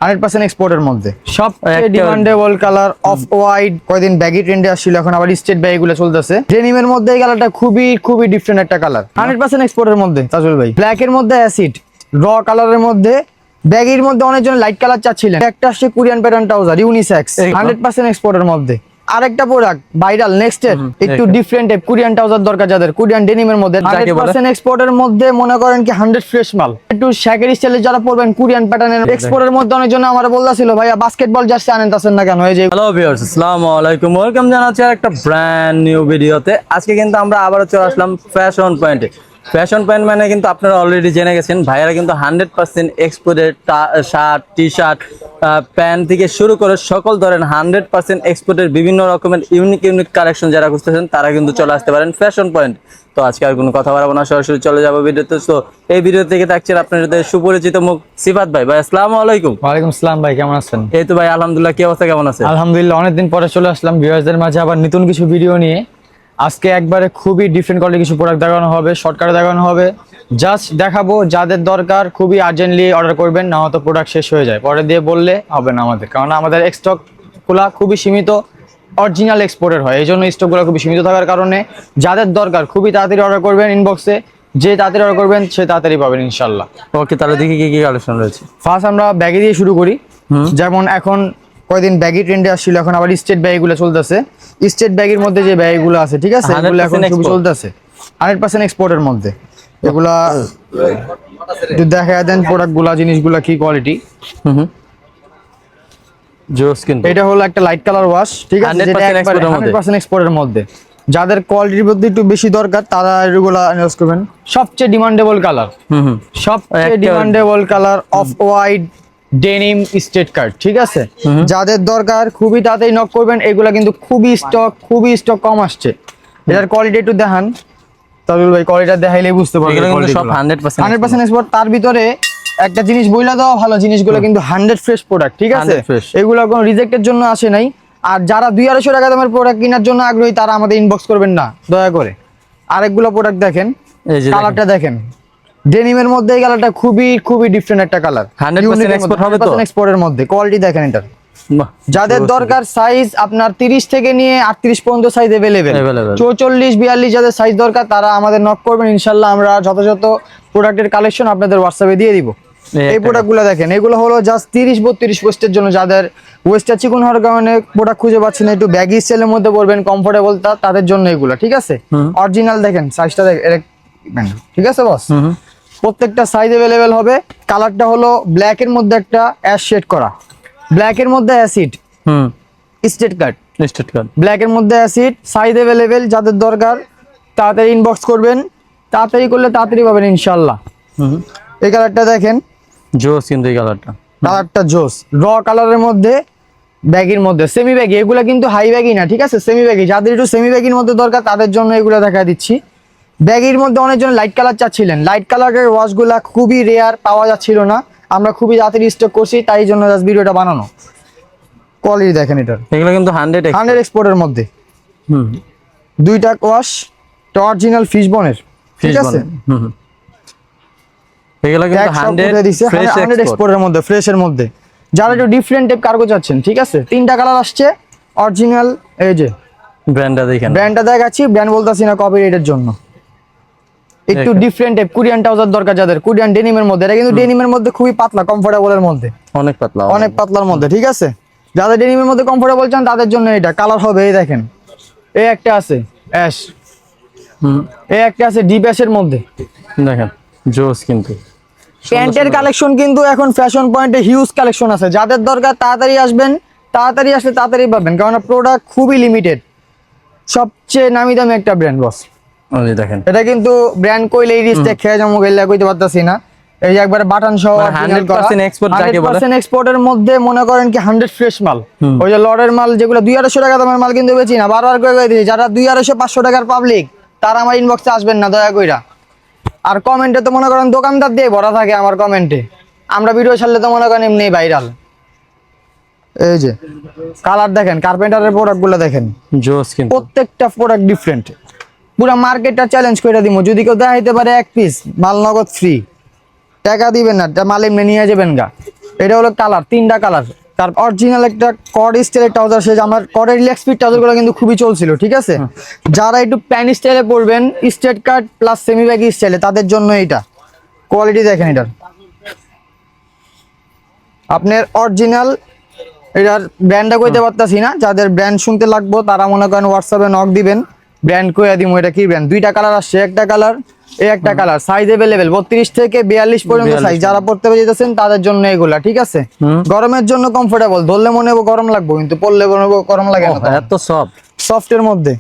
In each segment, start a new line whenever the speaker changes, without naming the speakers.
100% এক্সপোর্টের মধ্যে সবচেয়ে ডিমান্ডেবল কালার অফ হোয়াইট। কয়দিন ব্যাগি ট্রেন্ডে আসছিল, এখন আবার স্ট্রেট ব্যাগ গুলো চলতেছে। ডেনিমের মধ্যে এই কালারটা খুবই ডিফারেন্ট একটা কালার, 100% এক্সপোর্টের মধ্যে। তাজুল ভাই, ব্ল্যাক এর মধ্যে অ্যাসিড, র কালারের মধ্যে, ব্যাগির মধ্যে অনেকজন লাইট কালার চাচ্ছিলেন। একটা আসছে কোরিয়ান প্যাটার্ন ট্রাউজার ইউনিসেক্স, 100% এক্সপোর্টের মধ্যে। আরেকটা প্রোডাক্ট ভাইরাল নেক্সট এর একটু ডিফারেন্ট টাইপ কোরিয়ান ট্রাউজার দরকার যাদের, কোরিয়ান ডেনিমের মধ্যে 100% এক্সপোর্টের মধ্যে, মনে করেন কি 100 ফ্রেশ মাল। একটু শ্যাকের স্টাইলে যারা পরবেন কোরিয়ান প্যাটার্নের এক্সপোর্টের মধ্যে। অনেকজন আমার বলছিল ভাইয়া বাস্কেটবল জার্সি আনেন না কেন? এই যে
হ্যালো ভিউয়ার্স, আসসালামু আলাইকুম, ওয়েলকাম জানাচ্ছি একটা ব্র্যান্ড নিউ ভিডিওতে। আজকে কিন্তু আমরা আবারও চলে আসলাম ফ্যাশন পয়েন্টে। ফ্যাশন পয়েন্ট মানে কিন্তু আপনারা অলরেডি জেনে গেছেন, ভাইয়ারা কিন্তু 100% এক্সপোর্টের শার্ট, টি শার্ট, প্যান্ট থেকে শুরু করে সকল ধরেন 100% এক্সপোর্টের বিভিন্ন রকমের ইউনিক কালেকশন যারা খুঁজতেছেন তারা কিন্তু চলে আসতে পারেন ফ্যাশন পয়েন্ট। তো আজকে আর কোনো কথা বাড়াবো না, সরাসরি চলে যাবো ভিডিওতে। তো এই ভিডিও থেকে থাকছেন আপনাদের সুপরিচিত মুখ সিফাত ভাই। ভাই আসসালামু আলাইকুম।
ওয়ালাইকুম আসসালাম ভাই, কেমন আছেন?
এই তো ভাই আলহামদুলিল্লাহ, কি অবস্থা, কেমন আছে?
আলহামদুলিল্লাহ, অনেকদিন পরে চলে আসলাম ভিউয়ারদের মাঝে আবার নতুন কিছু ভিডিও নিয়ে। আজকে একবারে খুবই ডিফারেন্ট কোয়ালিটির কিছু প্রোডাক্ট দেখানো হবে, শর্টকাটে দেখানো হবে। জাস্ট দেখাবো, যাদের দরকার খুবই আর্জেন্টলি অর্ডার করবেন, না হয়তো প্রোডাক্ট শেষ হয়ে যায়, পরে দিয়ে বললে হবে না আমাদের, কারণ আমাদের স্টকগুলো খুবই সীমিত, অরিজিনাল এক্সপোর্টের হয়, এই জন্য স্টকগুলো খুবই সীমিত থাকার কারণে যাদের দরকার খুবই তাড়াতাড়ি অর্ডার করবেন ইনবক্সে। যে তাড়াতাড়ি অর্ডার করবেন সে তাড়াতাড়ি পাবেন ইনশাল্লাহ।
ওকে, তাহলে দেখি কি কালেকশন রয়েছে।
ফার্স্ট আমরা ব্যাগে দিয়ে শুরু করি। যেমন এখন কয়দিন ব্যাগি ট্রেন্ডে আসছিল, এখন আবার স্টেট ব্যাগগুলো চলতেছে। স্টেট ব্যাগের মধ্যে যে ব্যাগগুলো আছে, ঠিক আছে, এগুলো এখন খুব চলতেছে 100% এক্সপোর্টের মধ্যে। এগুলা একটু দেখা দেন প্রোডাক্টগুলা, জিনিসগুলা কি কোয়ালিটি।
জোস কিন্তু
এটা হলো একটা লাইট কালার ওয়াশ, ঠিক আছে, যেটা 100% এক্সপোর্টের মধ্যে। যাদের কোয়ালিটির মধ্যে একটু বেশি দরকার তারা এগুলা ইউজ করবেন। সবচেয়ে ডিমান্ডেবল কালার, সবচেয়ে demandable colour off white denim straight card, ঠিক আছে। যাদের দরকার খুবই তাড়াতাড়ি নক করবেন। এগুলা কিন্তু খুবই স্টক কম আসছে। এটার কোয়ালিটি একটু দেখান তাজুল ভাই, কোয়ালিটি দেখাইলে বুঝতে পারবেন।
সব
100% এক্সপোর্ট। তার ভিতরে একটা জিনিস বইলা দেওয়া ভালো, জিনিসগুলো কিন্তু 100 ফ্রেশ প্রোডাক্ট, ঠিক আছে। এগুলো কোনো রিজেক্টের জন্য আসে নাই। আর যারা 200-250 টাকা দামের প্রোডাক্ট কেনার জন্য আগ্রহী তারা আমাদের ইনবক্স করবেন না দয়া করে। আরেকগুলো প্রোডাক্ট দেখেন, কালারটা দেখেন, ডেনিমের মধ্যে এই কালারটা খুবই ডিফারেন্ট একটা কালার, 100% এক্সপোর্টের মধ্যে। কোয়ালিটি দেখেন এটার। যাদের দরকার সাইজ আপনার 30 থেকে নিয়ে 38 পর্যন্ত সাইজ अवेलेबल, 44-42 যাদের সাইজ দরকার তারা আমাদের নক করবেন, ইনশাআল্লাহ আমরা যথাযথ প্রোডাক্টের কালেকশন আপনাদের হোয়াটসঅ্যাপে দিয়ে দিব। এই প্রোডাক্টগুলো দেখেন, এগুলো হলো জাস্ট 30-32 ওয়েস্টের জন্য। যাদের ওয়েস্টটা চিকন হওয়ার কারণে প্রোডাক্ট খুঁজে পাচ্ছেন, একটু ব্যাগি স্টাইলের মধ্যে পরবেন কমফোর্টেবল, তাদের জন্য এগুলো, ঠিক আছে। অরিজিনাল দেখেন, সাইজটা দেখেন, ঠিক আছে বস। প্রত্যেকটা সাইজ अवेलेबल হবে। কালারটা হলো ব্ল্যাক এর মধ্যে একটা অ্যাশ শেড করা, ব্ল্যাক এর মধ্যে অ্যাসিড, স্ট্রেট কাট, ব্ল্যাক এর মধ্যে অ্যাসিড, সাইজ अवेलेबल। যাদের দরকার তাড়াতাড়ি ইনবক্স করবেন, তাড়াতাড়ি করলে তাড়াতাড়ি পাবেন ইনশাআল্লাহ। এই কালারটা দেখেন,
জোস কিন্তু এই কালারটা
জোস। র কালারের মধ্যে, ব্যাগির মধ্যে, সেমি ব্যাগি। এগুলা কিন্তু হাই ব্যাগি না, ঠিক আছে, সেমি ব্যাগি। যাদের একটু সেমি ব্যাগির মধ্যে দরকার তাদের জন্য এগুলো দেখা দিচ্ছি। ব্যাগির মধ্যে অনেকজন লাইট কালার চাচ্ছিলেন, লাইট কালারের ওয়াশগুলা খুবই রেয়ার, পাওয়া যাচ্ছিল না, আমরা খুবই তাড়াতাড়ি স্টক করছি, তাই জন্য জাস্ট ভিডিওটা বানানো। কোয়ালিটি দেখেন এটার,
এগুলো কিন্তু 100
এক্সপোর্টের মধ্যে। দুইটা ওয়াশ, অরিজিনাল ফিশ বনের, ঠিক আছে।
এগুলো কিন্তু 100
এক্সপোর্টের মধ্যে, ফ্রেশের মধ্যে। যারা একটু ডিফারেন্ট টাইপ কার্গো চাচ্ছেন, ঠিক আছে, 3টা কালার আসছে অরিজিনাল। এই যে
ব্র্যান্ডটা দেখেন,
ব্র্যান্ডটা দেখাচ্ছি, ব্র্যান্ড বলতাছি না কপিরাইটের জন্য। একটু ডিফারেন্ট টাইপ কোরিয়ান ট্রাউজার দরকার যাদের, কোরিয়ান ডেনিমের মধ্যে। এটা কিন্তু ডেনিমের মধ্যে খুবই পাতলা, কমফোর্টেবলের মধ্যে, অনেক পাতলার মধ্যে, ঠিক আছে। যাদের ডেনিমের মধ্যে কমফোর্টেবল চান তাদের জন্য এটা কালার হবে। এই দেখেন, এই একটা আছে অ্যাশ, এই একটা আছে ডিপ অ্যাশের মধ্যে,
দেখেন জোস কিন্তু।
প্যান্টের কালেকশন কিন্তু এখন ফ্যাশন পয়েন্টে হিউজ কালেকশন আছে। যাদের দরকার তাড়াতাড়ি আসবেন, তাড়াতাড়ি আসলে তাড়াতাড়ি পাবেন, কারণ প্রোডাক্ট খুবই লিমিটেড। সবচেয়ে নামি দামি একটা ব্র্যান্ড বস।
দেখেন এটা
কিন্তু ব্র্যান্ড কইলে এই রিস্টে খেয়ে যাবো গেলে কইতে পারতাছি না। এই যে একবারে বাটন সহ 100% এক্সপোর্টের মধ্যে, মনে করেন কি 100 ফ্রেশ মাল। ওই যে লটের মাল যেগুলো 200-250 টাকা দামের মাল কিন্তু বেচি না, বারবার করে দিই। যারা 200-500 টাকার পাবলিক তারা আমার ইনবক্সে আসবেন না দয়া কইরা। আর কমেন্টে তো মনে করেন দোকানদার দিয়ে ভরা থাকে আমার কমেন্টে, আমরা ভিডিও ছাড়লে তো মনে করেন এমনি ভাইরাল। এই যে কালার দেখেন, কার্পেন্টারের প্রোডাক্টগুলো দেখেন, জোস কিন্তু প্রত্যেকটা প্রোডাক্ট ডিফারেন্ট। পুরো মার্কেটটা চ্যালেঞ্জ করে দিব, যদি কেউ দেখাইতে পারে এক পিস মাল নগদ ফ্রি, টাকা দিবেন না, মাল এমনি নিয়ে যাবেন গা। এটা হলো কালার, 3টা কালার। তার অরিজিনাল একটা কড স্টাইলের ট্রাউজার, সে আমার কডের রিল্যাক্স ফিট ট্রাউজারগুলো কিন্তু খুবই চলছিল, ঠিক আছে। যারা একটু প্যান স্টাইলে পরবেন, স্ট্রেট কাট প্লাস সেমি ব্যাগি স্টাইলে, তাদের জন্য এটা কোয়ালিটি দেখেন। এটার আপনার অরিজিনাল, এটার ব্র্যান্ডটা কইতে পারতাছি না, যাদের ব্র্যান্ড শুনতে লাগবো তারা মনে করেন হোয়াটসঅ্যাপে নক দিবেন, ব্র্যান্ড কইয়া দিমু এটা কি ব্র্যান্ড। 2টা কালার আসছে, একটা কালার এই একটা কালার, সাইজ अवेलेबल 32 থেকে 42 পর্যন্ত সাইজ। যারা পড়তে যেতেছেন তাদের জন্য এগুলা, ঠিক আছে। গরমের জন্য কমফোর্টেবল, ধরলে মনে হবে গরম লাগবে কিন্তু পরলে মনে হবে গরম লাগে না,
এত সফট।
সফটের মধ্যে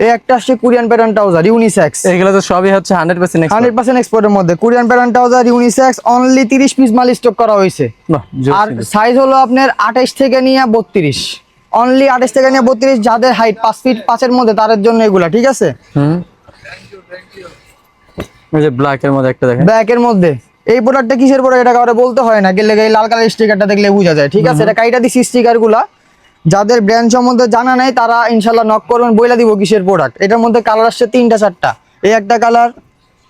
এই একটা আসছে কোরিয়ান প্যাটার্ন ট্রাউজার ইউনিসেক্স।
এগুলো তো সবই হচ্ছে 100%
এক্সপোর্টের মধ্যে Korean pattern trouser unisex, only 30 piece মাল স্টক করা হয়েছে। আর সাইজ হলো আপনার 28 থেকে নিয়ে 32, অনলি 28 থেকে নিয়ে 32। যাদের হাইট 5 ফিট 5 এর মধ্যে তাদের জন্য এগুলা, ঠিক আছে।
এই যে ব্ল্যাক এর মধ্যে একটা দেখেন,
ব্ল্যাক এর মধ্যে এই প্রোডাক্টটা কিসের প্রোডাক্ট এটা কাউরে বলতে হয় না, গেলে এই লাল কালার স্টিকারটা দেখলে বোঝা যায়, ঠিক আছে। এটা কাইটা দিছি স্টিকার গুলা, যাদের ব্র্যান্ড সম্বন্ধে জানা নাই তারা ইনশাআল্লাহ নক করবেন, বইলা দিব কিসের প্রোডাক্ট। এটার মধ্যে কালার আসছে 3টা 4টা, এই একটা কালার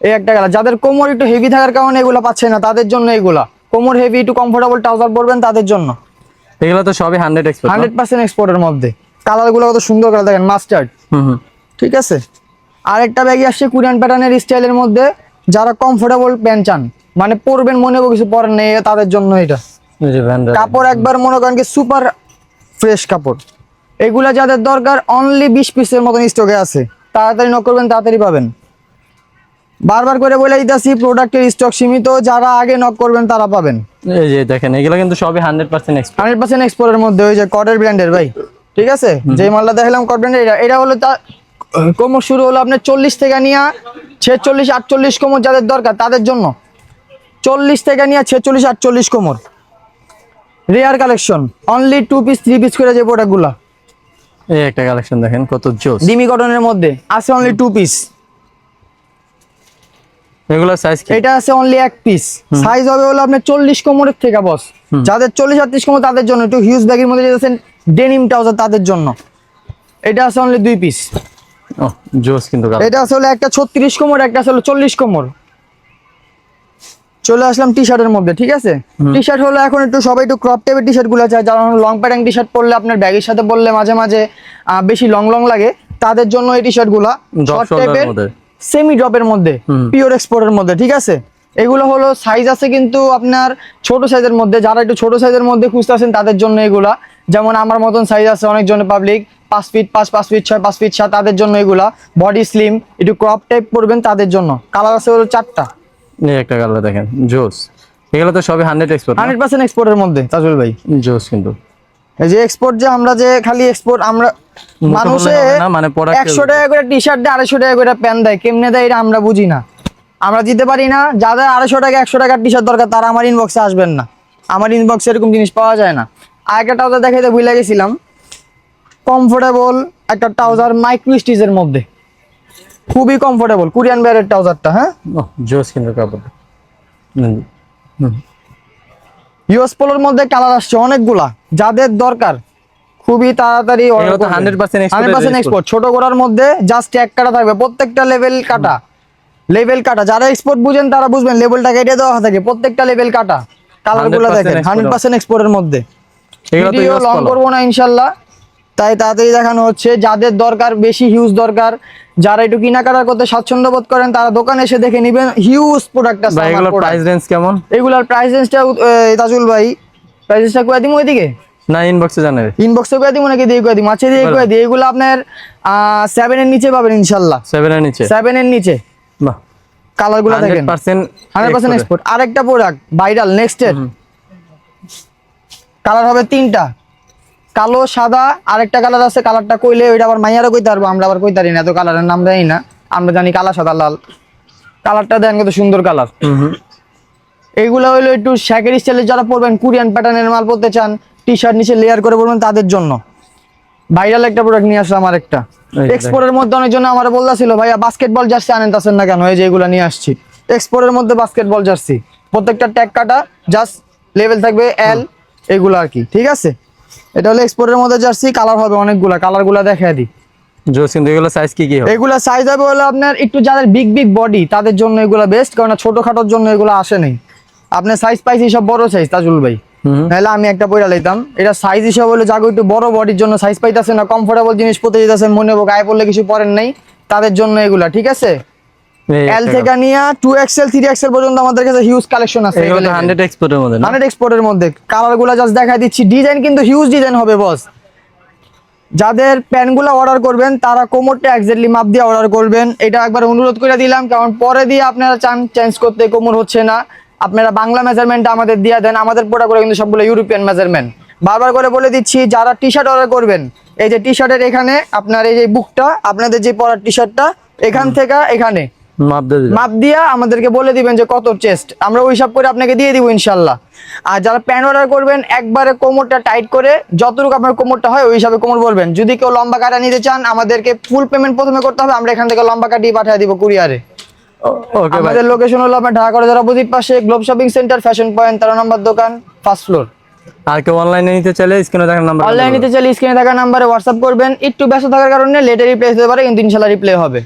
এই একটা কালার। যাদের কোমর একটু হেভি থাকার কারণে এগুলো পাচ্ছে না, তাদের জন্য এগুলা। কোমর হেভি একটু কমফোর্টেবল ট্রাউজার পরবেন তাদের জন্য
এগুলো তো সবই
100% এক্সপোর্টের মধ্যে। কালারগুলো কত সুন্দর কালার দেখেন, মাস্টার্ড, ঠিক আছে। আরেকটা ব্যাগই আসছে কোরিয়ান প্যাটার্নের স্টাইলের মধ্যে, যারা কমফোর্টেবল প্যান্ট চান, মানে পরবেন মনে হবে কিছু পরেন নেই, তাদের জন্য এটা। কাপড় একবার মনে করেন কি সুপার ফ্রেশ কাপড়। এগুলা যাদের দরকার অনলি 20 পিসের মতন স্টকে আছে, তাড়াতাড়ি নক করবেন, তাড়াতাড়ি পাবেন। বারবার করে বলে দিতেছি প্রোডাক্টের স্টক সীমিত, যারা আগে নক করবেন তারা পাবেন।
এই যে দেখেন এগুলো কিন্তু সবই 100% এক্সপোর্ট,
100% এক্সপোর্টের মধ্যে। ওই যে কডের ব্র্যান্ডের ভাই, ঠিক আছে, যে মালটা দেখালাম কড ব্র্যান্ডের, এটা হলো তা কোমর শুরু হলো আপনার 40 থেকে নিয়ে 46 48 কোমর যাদের দরকার তাদের জন্য। 40 থেকে নিয়ে 46 48 কোমর, rare collection, only 2 piece 3 piece করে যে প্রোডাক্টগুলো।
এই একটা কালেকশন দেখেন কত জোস,
ডিমি কটনের মধ্যে আছে অনলি 2 পিস।
এগুলা সাইজ কি?
এটা আছে অনলি 1 পিস, সাইজ হবে হলো আপনার 40 কোমরের থেকে বস। যাদের 40 38 কোমর তাদের জন্য, একটু হিউজ ব্যাগের মধ্যে যেতেছেন ডেনিম ট্রাউজার তাদের জন্য এটা আছে অনলি 2 পিস।
ও জোস কিন্তু
এটা আসলে একটা 36 কোমর, একটা আসলে 40 কোমর। চলে আসলাম টি শার্টের মধ্যে, ঠিক আছে। টি শার্ট হলো এখন একটু সবাই একটু ক্রপ টাইপের টি শার্ট গুলো চায়, যারা লং প্যাটার্ন টি শার্ট পরলে আপনার ব্যাগের সাথে পরলে মাঝে মাঝে বেশি লং লং লাগে, তাদের জন্য এই টি শার্ট গুলা শর্ট টাইপের সেমি ড্রপের মধ্যে, পিওর এক্সপোর্টের মধ্যে, ঠিক আছে। এগুলো হলো সাইজ আছে কিন্তু আপনার ছোট সাইজের মধ্যে, যারা একটু ছোট সাইজের মধ্যে খুঁজতেছেন তাদের জন্য এগুলা। যেমন আমার মতন সাইজ আছে অনেক জনের পাবলিক 5 ফিট 5 5 ফিট 6 5 ফিট 7, তাদের জন্য এগুলা। বডি স্লিম একটু ক্রপ টাইপ পরবেন তাদের জন্য। কালার আছে হলো 4টা।
এই একটা কালার দেখেন জোস, এগুলো তো সবই
100% এক্সপোর্টের মধ্যে তাজুল ভাই,
জোস কিন্তু।
এই যে এক্সপোর্ট, যে আমরা যে খালি এক্সপোর্ট, আমরা মানুষে
মানে
100 টাকা করে টি শার্ট দেয়, 250 টাকা করে প্যান্ট দেয়, কেমনে দেয় এটা আমরা বুঝি না, আমরা দিতে পারি না। যাদের 250 টাকা 100 টাকার টি শার্ট দরকার তারা আমার ইনবক্সে আসবেন না, আমার ইনবক্সে এরকম জিনিস পাওয়া যায় না। আর একটা ট্রাউজার দেখাইতে ভুলে গেছিলাম, কমফোর্টেবল একটা ট্রাউজার মাইক্রো স্টিচের মধ্যে, খুবই কমফোর্টেবল কোরিয়ান ব্র্যান্ডের ট্রাউজারটা। হ্যাঁ
জোস কিন্তু কাপড়।
ইউএস পোলোর মধ্যে কালার আসছে অনেকগুলা, যাদের দরকার খুবই তাড়াতাড়ি 100% এক্সপোর্ট। ছোট গোড়ার মধ্যে জাস্ট এক কাটা থাকবে, প্রত্যেকটা লেভেল কাটা, লেভেল কাটা। যারা এক্সপোর্ট বুঝেন তারা বুঝবেন, লেভেলটা কেটে দেওয়া থাকে, প্রত্যেকটা লেভেল কাটা। কালারগুলো দেখেন 100% এক্সপোর্টের মধ্যে। ভিডিও লং করবো না ইনশাল্লাহ, তাই তাড়াতাড়ি দেখানো হচ্ছে। যাদের দরকার বেশি হিউজ দরকার, যারা একটু কেনাকাটা করতে স্বাচ্ছন্দ্য বোধ করেন তারা দোকানে এসে দেখে নেবেন, হিউজ প্রোডাক্ট আছে।
এগুলোর প্রাইস রেঞ্জ কেমন?
এগুলার প্রাইস রেঞ্জটা তাজুল ভাই প্রাইস রেঞ্জটা কয়ে দিমু ওইদিকে
না ইনবক্সে জানাবে,
ইনবক্সে কয়ে দিমু নাকি দিয়ে কয়ে দিমু? আচ্ছা দিয়ে কয়ে দিই। এগুলো আপনার 7 এর নিচে পাবেন ইনশাআল্লাহ।
7 এর নিচে,
7 এর নিচে।
বাহ,
কালারগুলো দেখেন 100% এক্সপোর্ট। আরেকটা প্রোডাক্ট ভাইরাল নেক্সটের কালার হবে 3টা, কালো সাদা, আরেকটা কালার আছে, কালারটা কইলে ওইটা আবার মাইয়ারও কইতে পারবো, আমরা আবার কইতারি না, এত কালারের নাম জানি না, আমরা জানি কালা সাদা লাল। কালারটা দেখেন কত সুন্দর কালার। এইগুলো হইলো একটু শ্যাকের স্টাইলে যারা পরবেন, কোরিয়ান প্যাটার্নের মাল পরতে চান, টি শার্ট নিচে লেয়ার করে পরবেন তাদের জন্য ভাইরাল একটা প্রোডাক্ট নিয়ে আসলাম। আরেকটা এক্সপোর্টের মধ্যে অনেকজন আমার বলতেছিল ভাইয়া বাস্কেটবল জার্সি আনেন না কেন, এই যে এগুলো নিয়ে আসছি এক্সপোর্টের মধ্যে বাস্কেটবল জার্সি, প্রত্যেকটা ট্যাগ কাটা, জাস্ট লেভেল থাকবে এল, এগুলো আর কি, ঠিক আছে। এটা হলো এক্সপোর্টের মধ্যে জার্সি, কালার হবে অনেকগুলা, কালারগুলো দেখায় দিই।
এগুলো সাইজ কি কি হবে?
এগুলা সাইজ হবে হলো আপনার একটু যাদের বিগ বিগ বডি তাদের জন্য এগুলো বেস্ট, কারণ ছোটখাটোর জন্য এগুলো আসে নাই। আপনার সাইজ পাইছি সব বড় সাইজ তাজুল ভাই, নাহলে আমি একটা পয়লা লইতাম। এটা সাইজ হিসাবে হলো যাগো একটু বড় বডির জন্য সাইজ পাইতাছে না, কমফোর্টেবল জিনিস পরতে যেতেছে, মনে হবে গায়ে পড়লে কিছু পরেন নাই, তাদের জন্য এগুলা, ঠিক আছে? এল থেকে নিয়ে 2XL 3XL পর্যন্ত আমাদের কাছে হিউজ কালেকশন আছে।
এগুলো 100 এক্সপোর্টের মধ্যে না?
100 এক্সপোর্টের মধ্যে। কালারগুলো জাস্ট দেখাই দিচ্ছি, ডিজাইন কিন্তু হিউজ ডিজাইন হবে বস। যাদের প্যান্টগুলো অর্ডার করবেন তারা কোমরটা এক্স্যাক্টলি মাপ দিয়ে অর্ডার করবেন, এটা একবার অনুরোধ করে দিলাম, কারণ পরে দিয়ে আপনারা চান চেঞ্জ করতে, কোমর হচ্ছে না, আপনারা বাংলা মেজারমেন্টটা আমাদের দিয়ে দেন। আমাদের প্রোডাক্টগুলো কিন্তু সবগুলো ইউরোপিয়ান মেজারমেন্ট। বারবার করে বলে দিচ্ছি, যারা টি শার্ট অর্ডার করবেন, এই যে টি শার্টের এখানে আপনার এই যে বুকটা, আপনাদের যে পরার টি শার্টটা এখান থেকে এখানে মাপ দিয়া আমাদেরকে বলে দিবেন যে কত চেস্ট, আমরা ওই হিসাব করে আপনাকে দিয়ে দিব ইনশাল্লাহ। আর যারা প্যান্ট অর্ডার করবেন একবারে কোমরটা টাইট করে যতটুকু আপনার কোমরটা হয় ওই হিসাবে কোমর বলবেন। যদি কেউ লম্বা কাটা নিতে চান আমাদেরকে ফুল পেমেন্ট প্রথমে করতে হবে, আমরা এখান থেকে লম্বা কাটিয়ে পাঠিয়ে দিব কুরিয়ারে।
ওকে ভাই,
আমাদের লোকেশন হলো আপনার ঢাকা কলেজের অপোজিট পাশে globe shopping centre, fashion point 13 নম্বর দোকান, ফার্স্ট ফ্লোর।
আর কেউ অনলাইনে নিতে চাইলে স্ক্রিনে থাকা নাম্বার,
অনলাইনে নিতে চাইলে স্ক্রিনে থাকা নাম্বারে হোয়াটসঅ্যাপ করবেন। একটু ব্যস্ত থাকার কারণে লেটে রিপ্লাই দিতে পারে, কিন্তু ইনশাআল্লাহ রিপ্লাই হবে।